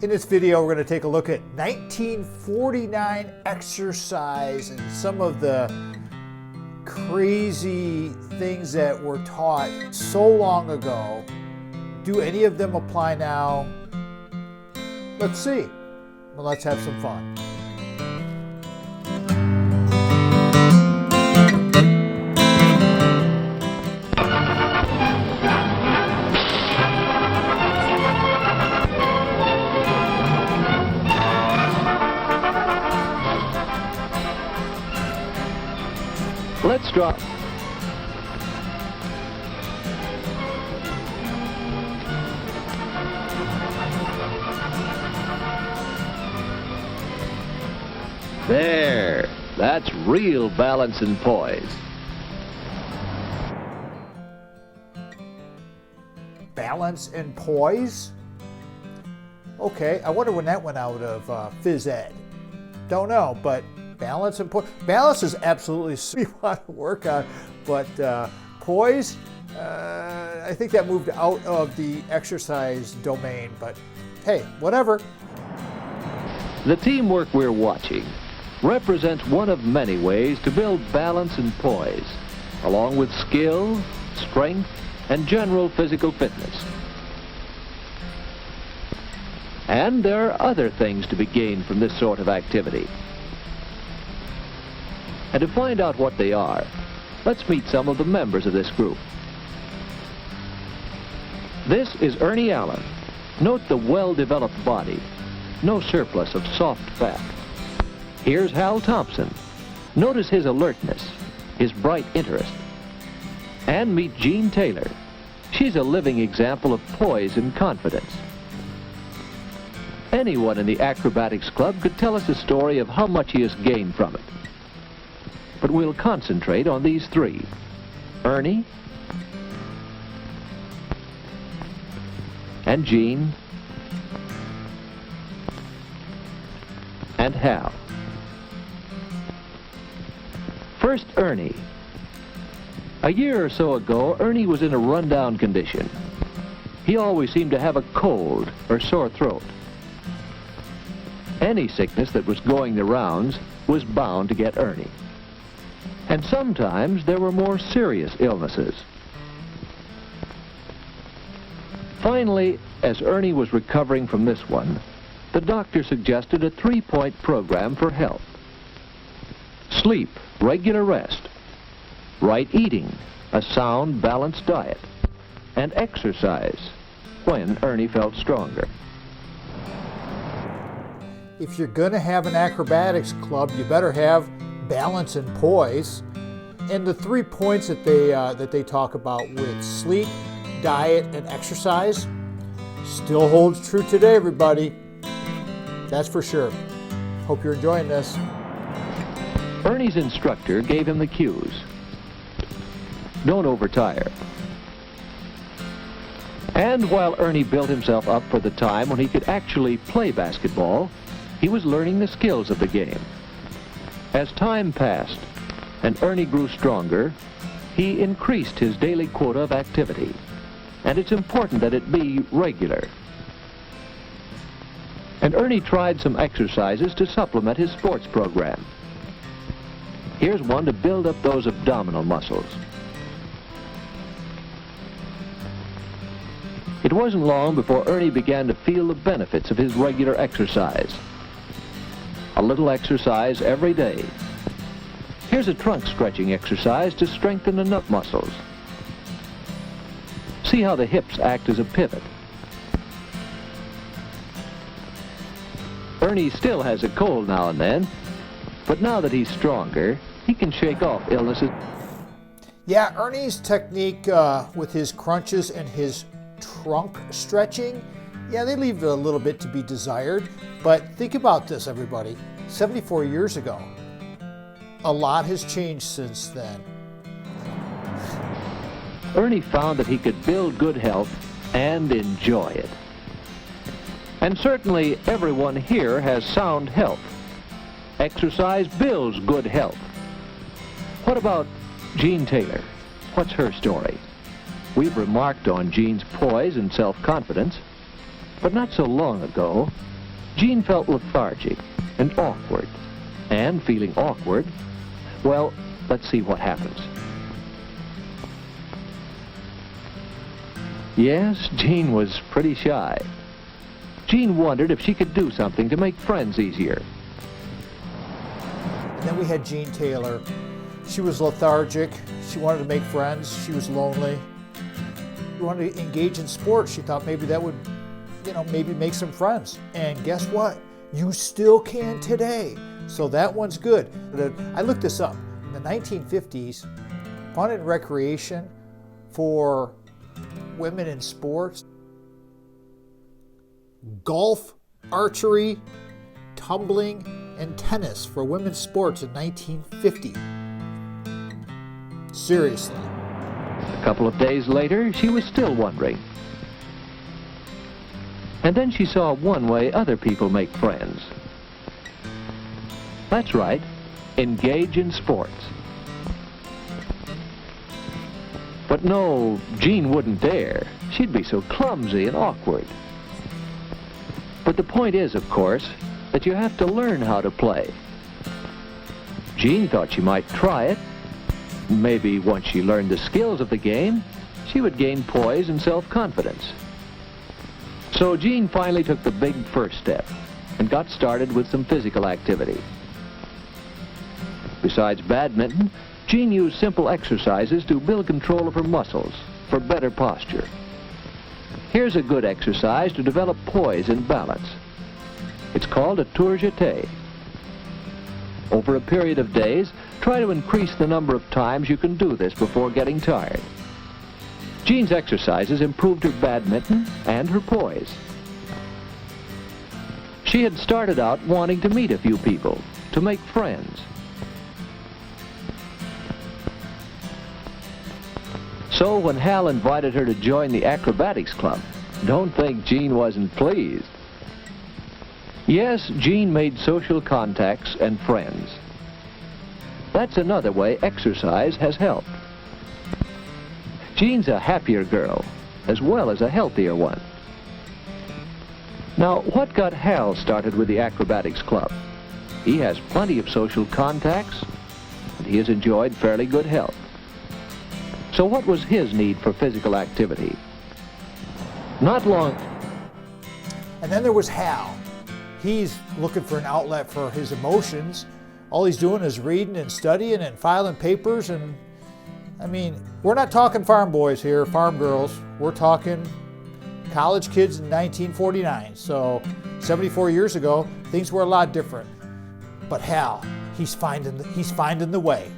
In this video, we're going to take a look at 1949 exercise and some of the crazy things that were taught so long ago. Do any of them apply now? Let's see. Well, let's have some fun. Let's drop. There. That's real balance and poise. Balance and poise? Okay, I wonder when that went out of phys ed. Don't know, but balance and poise. Balance is absolutely something we want to work on, but poise, I think that moved out of the exercise domain, but hey, whatever. The teamwork we're watching represents one of many ways to build balance and poise, along with skill, strength, and general physical fitness. And there are other things to be gained from this sort of activity. And to find out what they are, let's meet some of the members of this group. This is Ernie Allen. Note the well-developed body, no surplus of soft fat. Here's Hal Thompson. Notice his alertness, his bright interest. And meet Jean Taylor. She's a living example of poise and confidence. Anyone in the acrobatics club could tell us a story of how much he has gained from it. But we'll concentrate on these three: Ernie, and Jean, and Hal. First, Ernie. A year or so ago, Ernie was in a rundown condition. He always seemed to have a cold or sore throat. Any sickness that was going the rounds was bound to get Ernie. And sometimes there were more serious illnesses. Finally, as Ernie was recovering from this one, the doctor suggested a 3-point program for health: sleep, regular rest, right eating, a sound, balanced diet, and exercise when Ernie felt stronger. If you're going to have an acrobatics club, you better have balance and poise. And the 3 points that they talk about with sleep, diet, and exercise still holds true today, everybody. That's for sure. Hope you're enjoying this. Ernie's instructor gave him the cues. Don't overtire. And while Ernie built himself up for the time when he could actually play basketball, he was learning the skills of the game. As time passed and Ernie grew stronger, he increased his daily quota of activity. And it's important that it be regular. And Ernie tried some exercises to supplement his sports program. Here's one to build up those abdominal muscles. It wasn't long before Ernie began to feel the benefits of his regular exercise. A little exercise every day. Here's a trunk stretching exercise to strengthen the nut muscles. See how the hips act as a pivot. Ernie still has a cold now and then, but now that he's stronger, he can shake off illnesses. Yeah, Ernie's technique with his crunches and his trunk stretching, yeah, they leave a little bit to be desired. But think about this, everybody. 74 years ago. A lot has changed since then. Ernie found that he could build good health and enjoy it. And certainly everyone here has sound health. Exercise builds good health. What about Jean Taylor? What's her story? We've remarked on Jean's poise and self-confidence. But not so long ago, Jean felt lethargic and awkward. And feeling awkward, well, let's see what happens. Yes, Jean was pretty shy. Jean wondered if she could do something to make friends easier. And then we had Jean Taylor. She was lethargic. She wanted to make friends. She was lonely. She wanted to engage in sports. She thought maybe that would, maybe make some friends. And guess what? You still can today. So that one's good. I looked this up. In the 1950s, fun and recreation for women in sports: golf, archery, tumbling, and tennis for women's sports in 1950. Seriously. A couple of days later, she was still wondering. And then she saw one way other people make friends. That's right, engage in sports. But no, Jean wouldn't dare. She'd be so clumsy and awkward. But the point is, of course, that you have to learn how to play. Jean thought she might try it. Maybe once she learned the skills of the game, she would gain poise and self-confidence. So Jean finally took the big first step and got started with some physical activity. Besides badminton, Jean used simple exercises to build control of her muscles for better posture. Here's a good exercise to develop poise and balance. It's called a tour jeté. Over a period of days, try to increase the number of times you can do this before getting tired. Jean's exercises improved her badminton and her poise. She had started out wanting to meet a few people, to make friends. So when Hal invited her to join the acrobatics club, don't think Jean wasn't pleased. Yes, Jean made social contacts and friends. That's another way exercise has helped. Jean's a happier girl, as well as a healthier one. Now, what got Hal started with the acrobatics club? He has plenty of social contacts, and he has enjoyed fairly good health. So what was his need for physical activity? Not long. And then there was Hal. He's looking for an outlet for his emotions. All he's doing is reading and studying and filing papers. And I mean, we're not talking farm boys here, farm girls. We're talking college kids in 1949. So 74 years ago, things were a lot different. But Hal, he's finding the way.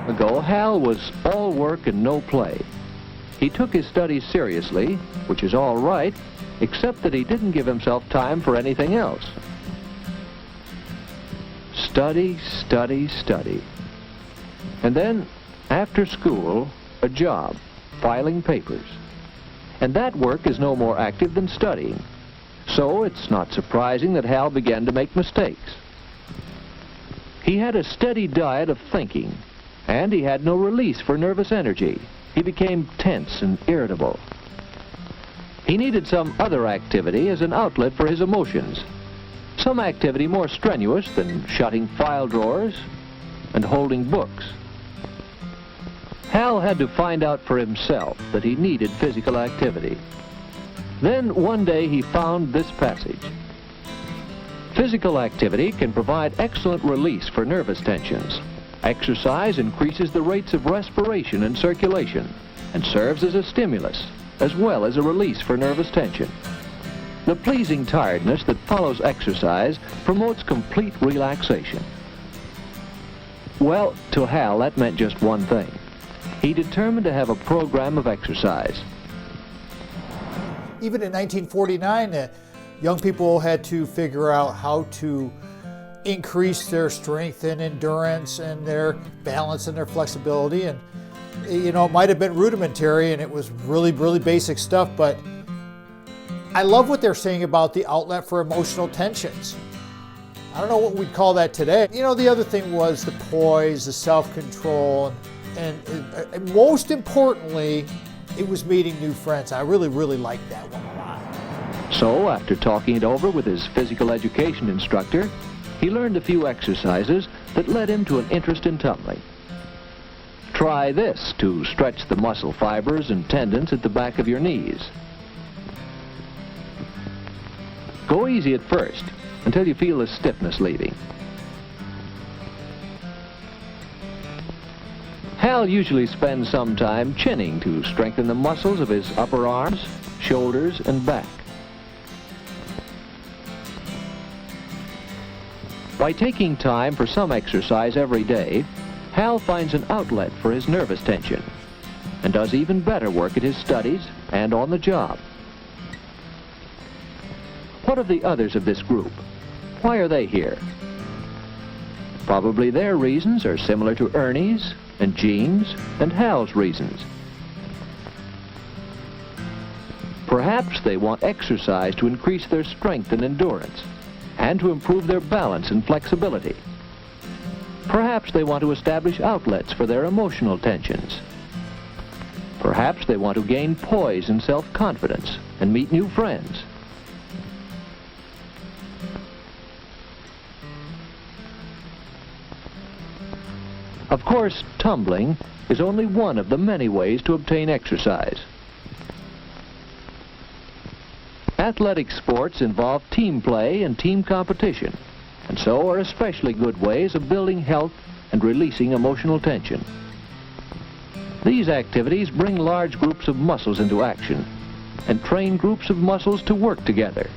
Ago, Hal was all work and no play. He took his studies seriously, which is all right, except that he didn't give himself time for anything else. Study, study, study. And then, after school, a job, filing papers. And that work is no more active than studying. So it's not surprising that Hal began to make mistakes. He had a steady diet of thinking, and he had no release for nervous energy. He became tense and irritable. He needed some other activity as an outlet for his emotions. Some activity more strenuous than shutting file drawers and holding books. Hal had to find out for himself that he needed physical activity. Then one day he found this passage. Physical activity can provide excellent release for nervous tensions. Exercise increases the rates of respiration and circulation and serves as a stimulus as well as a release for nervous tension. The pleasing tiredness that follows exercise promotes complete relaxation. Well, to Hal, that meant just one thing. He determined to have a program of exercise. Even in 1949, young people had to figure out how to increase their strength and endurance and their balance and their flexibility. And, it might have been rudimentary and it was really, really basic stuff, but I love what they're saying about the outlet for emotional tensions. I don't know what we'd call that today. The other thing was the poise, the self-control, and most importantly, it was meeting new friends. I really, really liked that one a lot. So, after talking it over with his physical education instructor, he learned a few exercises that led him to an interest in tumbling. Try this to stretch the muscle fibers and tendons at the back of your knees. Go easy at first, until you feel the stiffness leaving. Hal usually spends some time chinning to strengthen the muscles of his upper arms, shoulders, and back. By taking time for some exercise every day, Hal finds an outlet for his nervous tension and does even better work at his studies and on the job. What of the others of this group? Why are they here? Probably their reasons are similar to Ernie's and Jean's and Hal's reasons. Perhaps they want exercise to increase their strength and endurance and to improve their balance and flexibility. Perhaps they want to establish outlets for their emotional tensions. Perhaps they want to gain poise and self-confidence and meet new friends. Of course, tumbling is only one of the many ways to obtain exercise. Athletic sports involve team play and team competition, and so are especially good ways of building health and releasing emotional tension. These activities bring large groups of muscles into action and train groups of muscles to work together.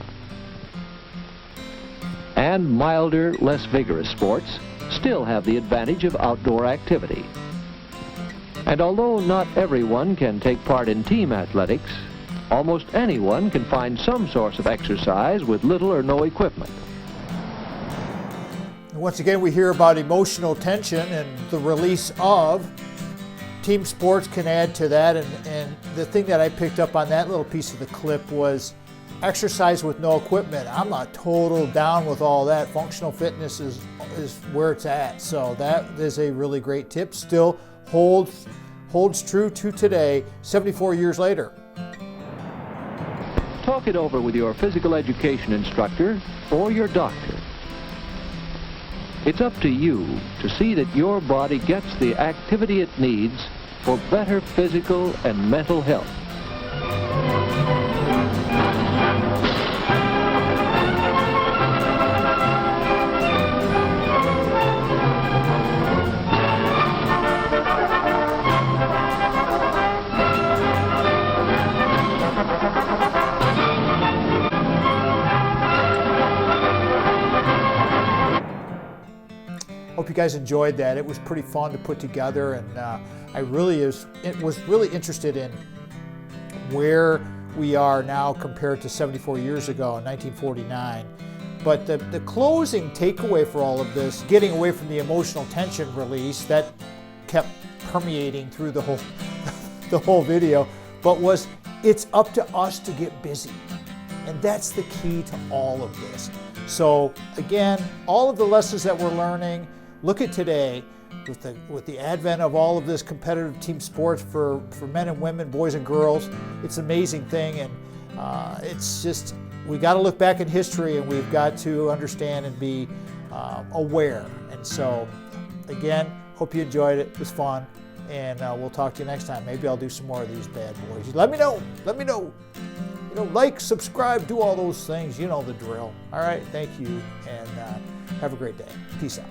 And milder, less vigorous sports still have the advantage of outdoor activity. And although not everyone can take part in team athletics, almost anyone can find some source of exercise with little or no equipment. Once again, we hear about emotional tension and the release of. Team sports can add to that, and the thing that I picked up on that little piece of the clip was exercise with no equipment. I'm not total down with all that. Functional fitness is where it's at. So that is a really great tip. Still holds true to today, 74 years later. Talk it over with your physical education instructor or your doctor. It's up to you to see that your body gets the activity it needs for better physical and mental health. Hope you guys enjoyed that. It was pretty fun to put together, and I was really interested in where we are now compared to 74 years ago in 1949. But the closing takeaway for all of this, getting away from the emotional tension release that kept permeating through the whole video, but was it's up to us to get busy. And that's the key to all of this. So again, all of the lessons that we're learning, look at today with the advent of all of this competitive team sports for men and women, boys and girls. It's an amazing thing, and it's just, we got to look back in history, and we've got to understand and be aware. And so again, hope you enjoyed it. It was fun, and we'll talk to you next time. Maybe I'll do some more of these bad boys. Let me know. You know, like, subscribe, do all those things. You know the drill. All right, thank you, and have a great day. Peace out.